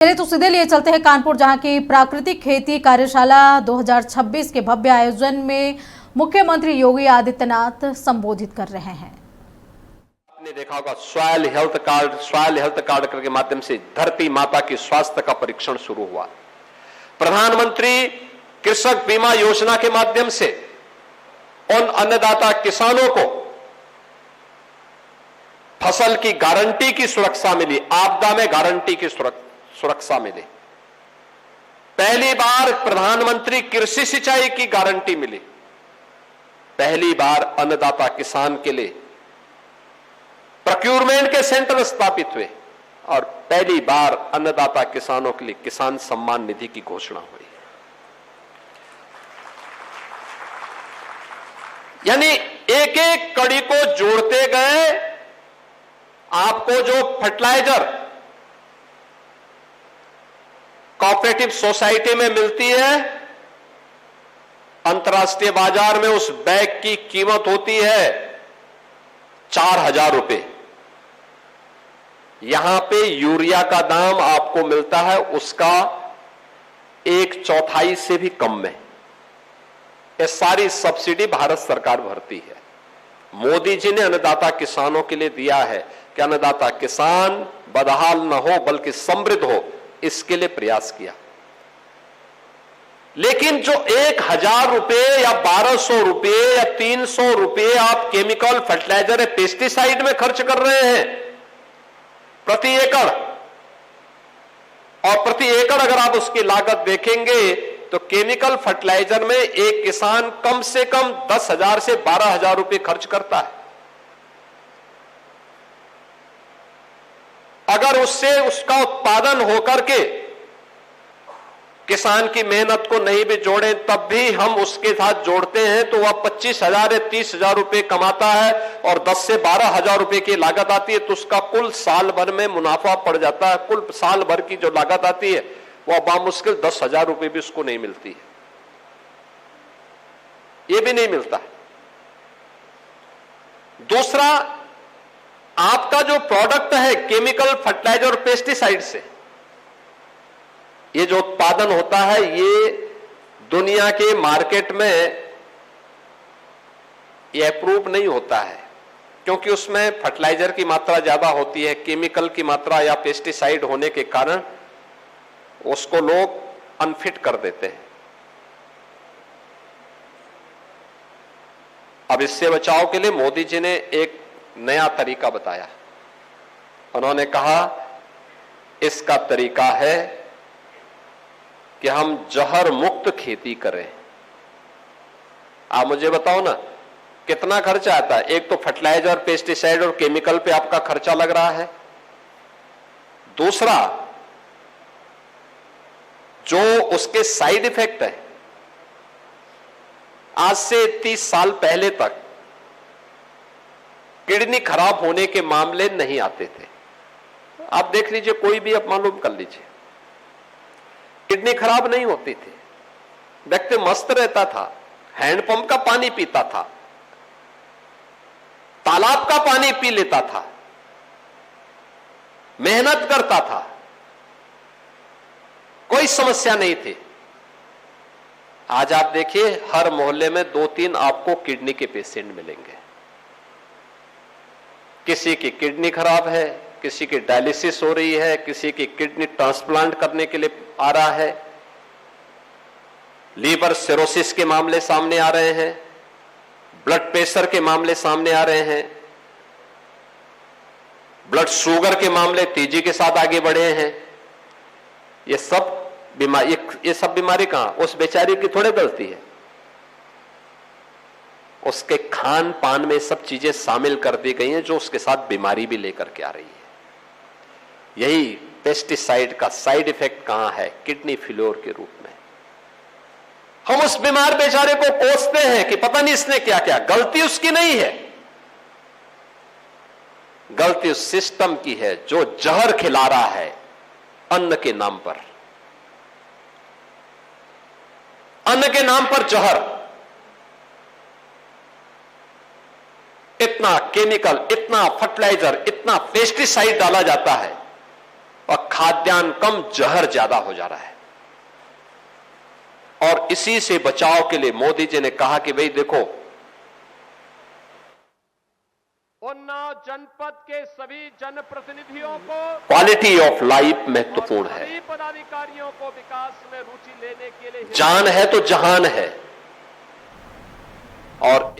चलिए तो सीधे लिए चलते हैं कानपुर, जहां की प्राकृतिक खेती कार्यशाला 2026 के भव्य आयोजन में मुख्यमंत्री योगी आदित्यनाथ संबोधित कर रहे हैं। आपने देखा होगा सॉइल हेल्थ कार्ड के माध्यम से धरती माता की स्वास्थ्य का परीक्षण शुरू हुआ। प्रधानमंत्री कृषक बीमा योजना के माध्यम से उन अन्नदाता किसानों को फसल की गारंटी की सुरक्षा मिली, आपदा में गारंटी की सुरक्षा मिली। पहली बार प्रधानमंत्री कृषि सिंचाई की गारंटी मिली। पहली बार अन्नदाता किसान के लिए प्रोक्योरमेंट के सेंटर स्थापित हुए और पहली बार अन्नदाता किसानों के लिए किसान सम्मान निधि की घोषणा हुई। यानी एक एक कड़ी को जोड़ते गए आपको जो फर्टिलाइजर कोऑपरेटिव सोसाइटी में मिलती है, अंतर्राष्ट्रीय बाजार में उस बैग की कीमत होती है 4,000 रुपए। यहां पे यूरिया का दाम आपको मिलता है उसका 1/4 से भी कम में। यह सारी सब्सिडी भारत सरकार भरती है। मोदी जी ने अन्नदाता किसानों के लिए दिया है कि अन्नदाता किसान बदहाल न हो बल्कि समृद्ध हो, इसके लिए प्रयास किया। लेकिन जो 1,000 रुपए या 1,200 रुपए या 300 रुपए आप केमिकल फर्टिलाइजर या पेस्टिसाइड में खर्च कर रहे हैं प्रति एकड़, और प्रति एकड़ अगर आप उसकी लागत देखेंगे तो केमिकल फर्टिलाइजर में एक किसान कम से कम 10,000 से 12,000 रुपए खर्च करता है। अगर उससे उसका उत्पादन होकर के किसान की मेहनत को नहीं भी जोड़ें तब भी हम उसके साथ जोड़ते हैं तो वह 25,000 या 30,000 रुपए कमाता है और 10 से 12,000 रुपए की लागत आती है, तो उसका कुल साल भर में मुनाफा पड़ जाता है। कुल साल भर की जो लागत आती है वह बामुश्किल 10,000 रुपए भी उसको नहीं मिलती है, यह भी नहीं मिलता। दूसरा, आपका जो प्रोडक्ट है केमिकल फर्टिलाइजर और पेस्टिसाइड से ये जो उत्पादन होता है ये दुनिया के मार्केट में ये अप्रूव नहीं होता है, क्योंकि उसमें फर्टिलाइजर की मात्रा ज्यादा होती है, केमिकल की मात्रा या पेस्टिसाइड होने के कारण उसको लोग अनफिट कर देते हैं। अब इससे बचाव के लिए मोदी जी ने एक नया तरीका बताया। उन्होंने कहा इसका तरीका है कि हम जहर मुक्त खेती करें। आप मुझे बताओ ना कितना खर्चा आता है? एक तो फर्टिलाइजर, पेस्टिसाइड और केमिकल पे आपका खर्चा लग रहा है। दूसरा, जो उसके साइड इफेक्ट है, आज से 30 साल पहले तक किडनी खराब होने के मामले नहीं आते थे। आप देख लीजिए, कोई भी आप मालूम कर लीजिए, किडनी खराब नहीं होती थी, व्यक्ति मस्त रहता था, हैंडपंप का पानी पीता था, तालाब का पानी पी लेता था, मेहनत करता था, कोई समस्या नहीं थी। आज आप देखिए हर मोहल्ले में 2-3 आपको किडनी के पेशेंट मिलेंगे। किसी की किडनी खराब है, किसी की डायलिसिस हो रही है, किसी की किडनी ट्रांसप्लांट करने के लिए आ रहा है, लीवर सिरोसिस के मामले सामने आ रहे हैं, ब्लड प्रेशर के मामले सामने आ रहे हैं, ब्लड शुगर के मामले तेजी के साथ आगे बढ़े हैं। ये सब बीमारी कहां? उस बेचारी की थोड़ी गलती है, उसके खान पान में सब चीजें शामिल कर दी गई हैं जो उसके साथ बीमारी भी लेकर के आ रही है। यही पेस्टिसाइड का साइड इफेक्ट कहां है? किडनी फेल्योर के रूप में। हम उस बीमार बेचारे को कोसते हैं कि पता नहीं इसने क्या क्या। गलती उसकी नहीं है, गलती उस सिस्टम की है जो जहर खिला रहा है अन्न के नाम पर। अन्न के नाम पर जहर, इतना केमिकल, इतना फर्टिलाइजर, इतना पेस्टिसाइड डाला जाता है और खाद्यान्न कम, जहर ज्यादा हो जा रहा है। और इसी से बचाव के लिए मोदी जी ने कहा कि भाई देखो, उन्नाव जनपद के सभी जनप्रतिनिधियों को, क्वालिटी ऑफ लाइफ महत्वपूर्ण है। सभी पदाधिकारियों को विकास में रुचि लेने के लिए जान है तो जहान है। और